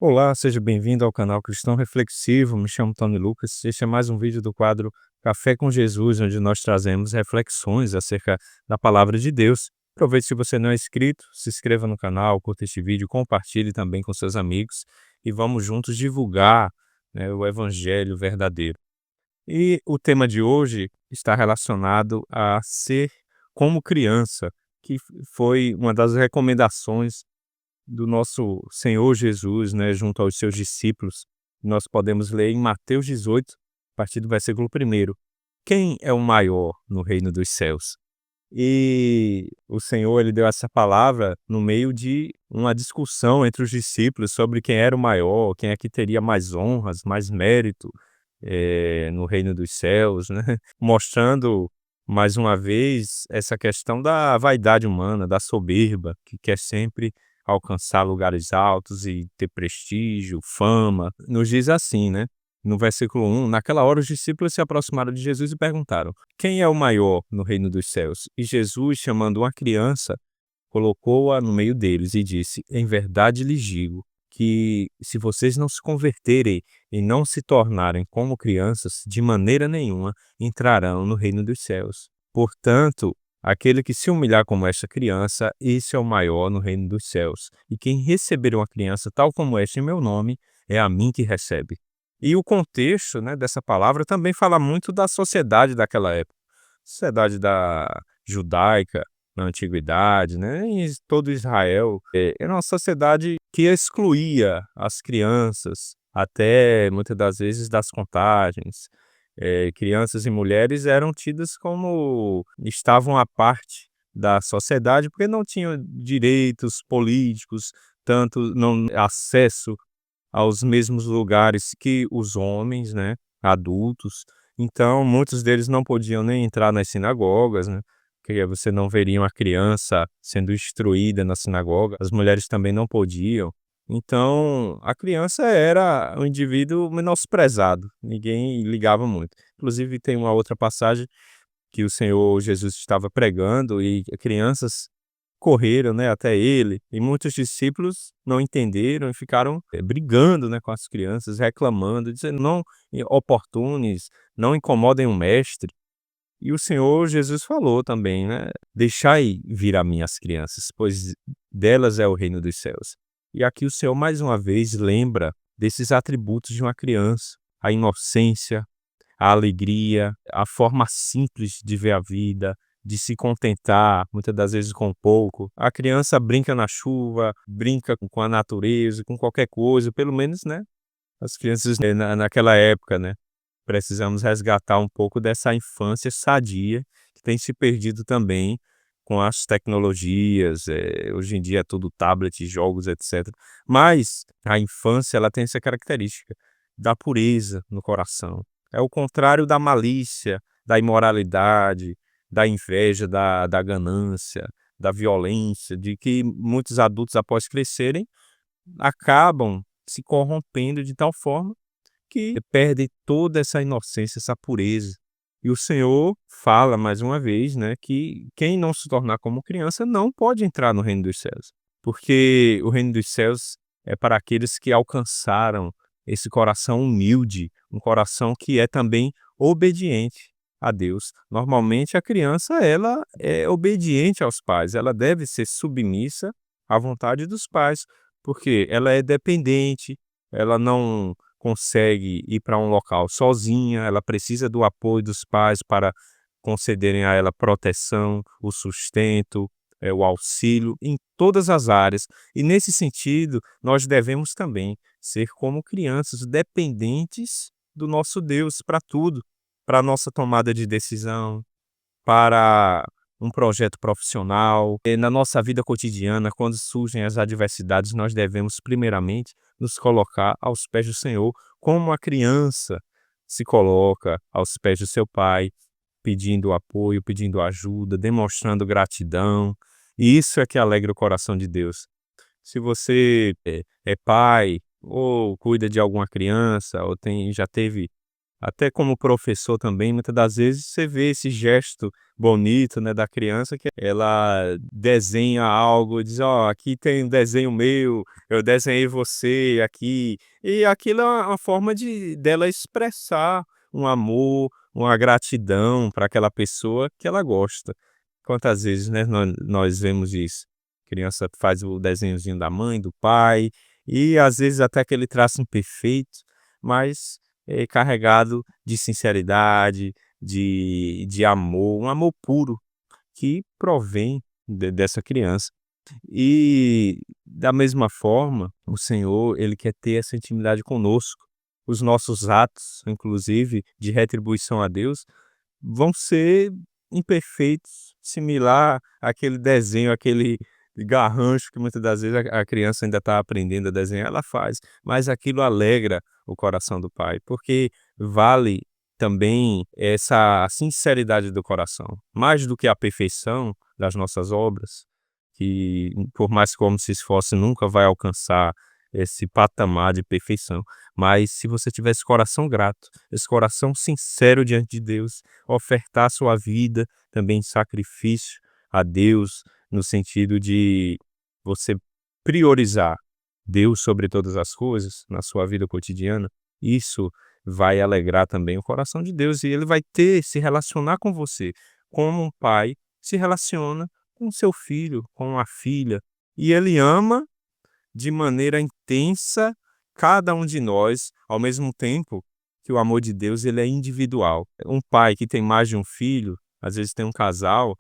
Olá, seja bem-vindo ao canal Cristão Reflexivo. Me chamo Tony Lucas. Este é mais um vídeo do quadro Café com Jesus, onde nós trazemos reflexões acerca da palavra de Deus. Aproveite, se você não é inscrito, se inscreva no canal, curta este vídeo, compartilhe também com seus amigos e vamos juntos divulgar, né, o evangelho verdadeiro. E o tema de hoje está relacionado a ser como criança, que foi uma das recomendações do nosso Senhor Jesus, né, junto aos seus discípulos. Nós podemos ler em Mateus 18, a partir do versículo 1. Quem é o maior no reino dos céus? E o Senhor, ele deu essa palavra no meio de uma discussão entre os discípulos sobre quem era o maior, quem é que teria mais honras, mais mérito, no reino dos céus, né? Mostrando mais uma vez essa questão da vaidade humana, da soberba, que quer sempre alcançar lugares altos e ter prestígio, fama. Nos diz assim, né? No versículo 1, naquela hora os discípulos se aproximaram de Jesus e perguntaram: quem é o maior no reino dos céus? E Jesus, chamando uma criança, colocou-a no meio deles e disse: em verdade lhes digo que, se vocês não se converterem e não se tornarem como crianças, de maneira nenhuma entrarão no reino dos céus. Portanto, aquele que se humilhar como esta criança, esse é o maior no reino dos céus. E quem receber uma criança tal como esta em meu nome, é a mim que recebe. E o contexto, né, dessa palavra também fala muito da sociedade daquela época. Sociedade da judaica, na antiguidade, né, em todo Israel, era uma sociedade que excluía as crianças, até muitas das vezes das contagens. Crianças e mulheres eram tidas como estavam à parte da sociedade, porque não tinham direitos políticos, tanto não acesso aos mesmos lugares que os homens, né, adultos. Então, muitos deles não podiam nem entrar nas sinagogas, né, porque você não veria uma criança sendo instruída na sinagoga, as mulheres também não podiam. Então, a criança era um indivíduo menosprezado, ninguém ligava muito. Inclusive, tem uma outra passagem que o Senhor Jesus estava pregando e crianças correram, né, até ele, e muitos discípulos não entenderam e ficaram brigando, né, com as crianças, reclamando, dizendo: não oportunes, não incomodem o mestre. E o Senhor Jesus falou também, né: deixai vir a mim as crianças, pois delas é o reino dos céus. E aqui o Senhor mais uma vez lembra desses atributos de uma criança: a inocência, a alegria, a forma simples de ver a vida, de se contentar, muitas das vezes com pouco. A criança brinca na chuva, brinca com a natureza, com qualquer coisa, pelo menos, né, as crianças, naquela época, né. Precisamos resgatar um pouco dessa infância sadia, que tem se perdido também com as tecnologias, hoje em dia é tudo tablet, jogos, etcétera. Mas a infância, ela tem essa característica da pureza no coração. É o contrário da malícia, da imoralidade, da inveja, da ganância, da violência, de que muitos adultos, após crescerem, acabam se corrompendo de tal forma que perdem toda essa inocência, essa pureza. E o Senhor fala mais uma vez, né, que quem não se tornar como criança não pode entrar no reino dos céus, porque o reino dos céus é para aqueles que alcançaram esse coração humilde, um coração que é também obediente a Deus. Normalmente a criança, ela é obediente aos pais, ela deve ser submissa à vontade dos pais, porque ela é dependente, ela não consegue ir para um local sozinha, ela precisa do apoio dos pais para concederem a ela proteção, o sustento, o auxílio em todas as áreas. E nesse sentido, nós devemos também ser como crianças dependentes do nosso Deus para tudo, para a nossa tomada de decisão, para um projeto profissional. Na nossa vida cotidiana, quando surgem as adversidades, nós devemos primeiramente nos colocar aos pés do Senhor, como a criança se coloca aos pés do seu pai, pedindo apoio, pedindo ajuda, demonstrando gratidão. E isso é que alegra o coração de Deus. Se você é pai ou cuida de alguma criança ou já teve Até como professor também, muitas das vezes você vê esse gesto bonito, né, da criança que ela desenha algo, diz: "Ó, aqui tem um desenho meu, eu desenhei você aqui". E aquilo é uma forma dela expressar um amor, uma gratidão para aquela pessoa que ela gosta. Quantas vezes, né, nós vemos isso? Criança faz o desenhozinho da mãe, do pai, e às vezes até aquele traço imperfeito, mas carregado de sinceridade, de amor, um amor puro que provém dessa criança. E da mesma forma, o Senhor, ele quer ter essa intimidade conosco. Os nossos atos, inclusive, de retribuição a Deus, vão ser imperfeitos, similar àquele desenho, aquele garrancho que muitas das vezes a criança ainda está aprendendo a desenhar, ela faz, mas aquilo alegra o coração do pai, porque vale também essa sinceridade do coração, mais do que a perfeição das nossas obras, que por mais que o homem se esforce nunca vai alcançar esse patamar de perfeição, mas se você tiver esse coração grato, esse coração sincero diante de Deus, ofertar sua vida também em sacrifício a Deus, no sentido de você priorizar Deus sobre todas as coisas na sua vida cotidiana, isso vai alegrar também o coração de Deus e ele vai se relacionar com você, como um pai se relaciona com seu filho, com a filha, e ele ama de maneira intensa cada um de nós, ao mesmo tempo que o amor de Deus ele é individual. Um pai que tem mais de um filho, às vezes tem um casal,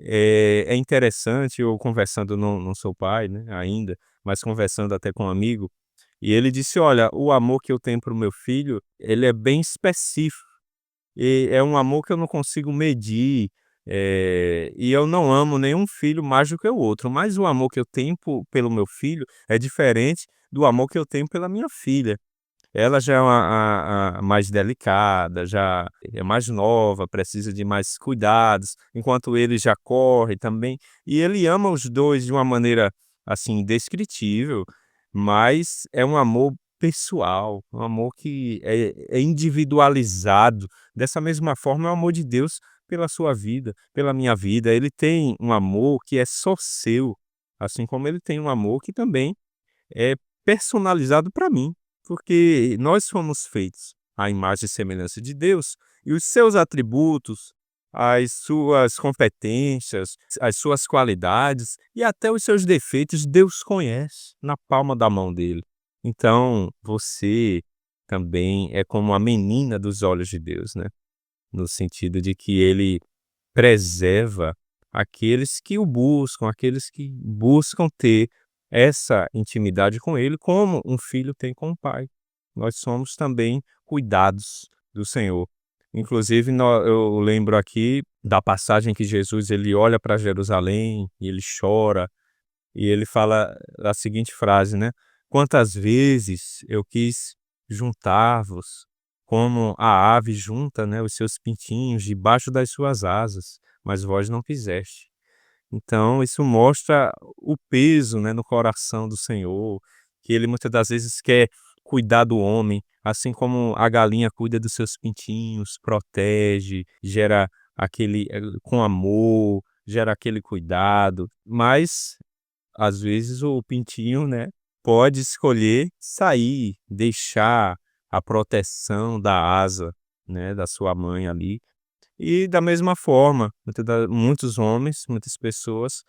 é interessante, eu conversando, não sou pai, né, ainda, mas conversando até com um amigo, e ele disse: "Olha, o amor que eu tenho para o meu filho, ele é bem específico". E é um amor que eu não consigo medir, e eu não amo nenhum filho mais do que o outro, mas o amor que eu tenho pelo meu filho é diferente do amor que eu tenho pela minha filha. Ela já é uma a mais delicada, já é mais nova, precisa de mais cuidados, enquanto ele já corre também. E ele ama os 2 de uma maneira, assim, indescritível, mas é um amor pessoal, um amor que é individualizado. Dessa mesma forma, é o amor de Deus pela sua vida, pela minha vida. Ele tem um amor que é só seu, assim como ele tem um amor que também é personalizado para mim, porque nós fomos feitos à imagem e semelhança de Deus, e os seus atributos, as suas competências, as suas qualidades e até os seus defeitos, Deus conhece na palma da mão dele. Então, você também é como a menina dos olhos de Deus, né, no sentido de que ele preserva aqueles que o buscam, aqueles que buscam ter essa intimidade com ele, como um filho tem com o pai. Nós somos também cuidados do Senhor. Inclusive, eu lembro aqui da passagem que Jesus ele olha para Jerusalém e ele chora e ele fala a seguinte frase, né? Quantas vezes eu quis juntar-vos, como a ave junta, né, os seus pintinhos debaixo das suas asas, mas vós não quiseste. Então, isso mostra o peso, né, no coração do Senhor, que ele muitas das vezes quer cuidar do homem, assim como a galinha cuida dos seus pintinhos, protege, gera aquele, com amor, gera aquele cuidado, mas às vezes o pintinho, né, pode escolher sair, deixar a proteção da asa, né, da sua mãe ali. E da mesma forma, muitos homens, muitas pessoas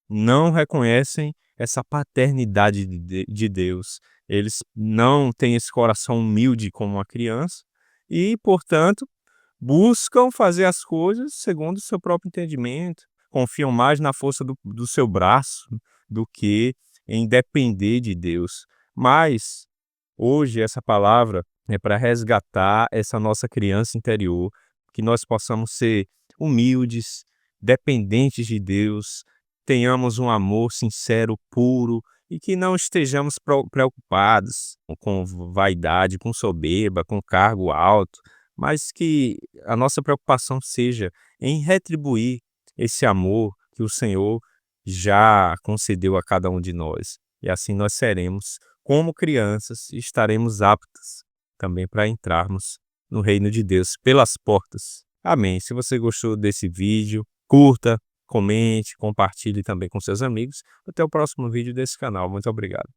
não reconhecem essa paternidade de Deus. Eles não têm esse coração humilde como uma criança e, portanto, buscam fazer as coisas segundo o seu próprio entendimento, confiam mais na força do seu braço do que em depender de Deus. Mas, hoje, essa palavra é para resgatar essa nossa criança interior, que nós possamos ser humildes, dependentes de Deus, tenhamos um amor sincero, puro, e que não estejamos preocupados com vaidade, com soberba, com cargo alto, mas que a nossa preocupação seja em retribuir esse amor que o Senhor já concedeu a cada um de nós. E assim nós seremos como crianças e estaremos aptas também para entrarmos no reino de Deus, pelas portas. Amém. Se você gostou desse vídeo, curta, comente, compartilhe também com seus amigos. Até o próximo vídeo desse canal. Muito obrigado.